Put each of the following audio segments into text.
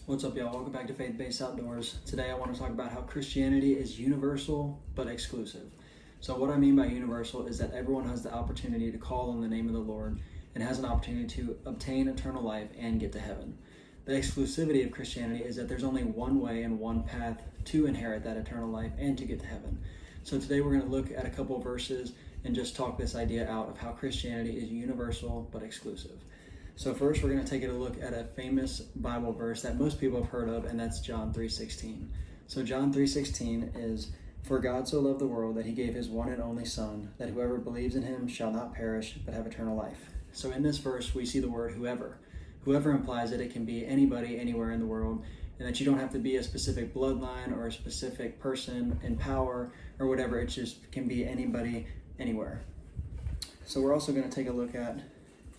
What's up, y'all? Welcome back to Faith-Based Outdoors. Today I want to talk about how Christianity is universal but exclusive. So what I mean by universal is that everyone has the opportunity to call on the name of the Lord and has an opportunity to obtain eternal life and get to heaven. The exclusivity of Christianity is that there's only one way and one path to inherit that eternal life and to get to heaven. So today we're going to look at a couple of verses and just talk this idea out of how Christianity is universal but exclusive. So first we're going to take a look at a famous Bible verse that most people have heard of, and that's John 3:16. So John 3:16 is, "For God so loved the world that he gave his one and only Son, that whoever believes in him shall not perish but have eternal life." So in this verse we see the word whoever. Whoever implies that it can be anybody, anywhere in the world, and that you don't have to be a specific bloodline or a specific person in power or whatever. It just can be anybody, anywhere. So we're also going to take a look at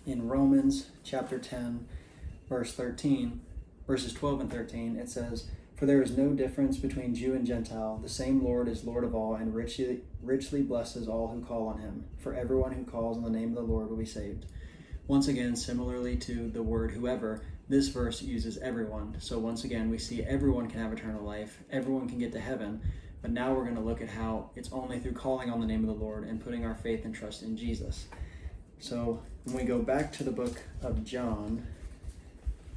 in Romans chapter 10, verses 12 and 13, it says, "For there is no difference between Jew and Gentile. The same Lord is Lord of all and richly blesses all who call on him. For everyone who calls on the name of the Lord will be saved." Once again, similarly to the word whoever, this verse uses everyone. So once again, we see everyone can have eternal life. Everyone can get to heaven. But now we're going to look at how it's only through calling on the name of the Lord and putting our faith and trust in Jesus. So when we go back to the book of John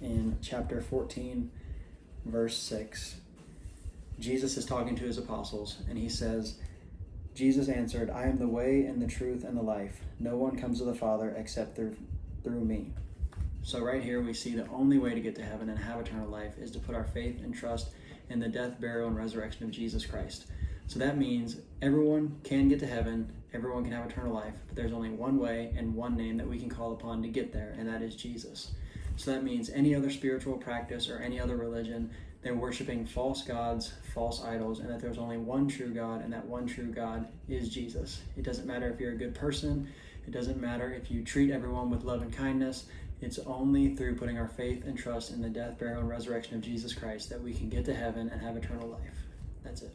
in chapter 14, verse 6, Jesus is talking to his apostles and he says, "Jesus answered, 'I am the way and the truth and the life. No one comes to the Father except through me.'" So right here we see the only way to get to heaven and have eternal life is to put our faith and trust in the death, burial, and resurrection of Jesus Christ. So that means everyone can get to heaven, everyone can have eternal life, but there's only one way and one name that we can call upon to get there, and that is Jesus. So that means any other spiritual practice or any other religion, they're worshiping false gods, false idols, and that there's only one true God, and that one true God is Jesus. It doesn't matter if you're a good person, it doesn't matter if you treat everyone with love and kindness. It's only through putting our faith and trust in the death, burial, and resurrection of Jesus Christ that we can get to heaven and have eternal life. That's it.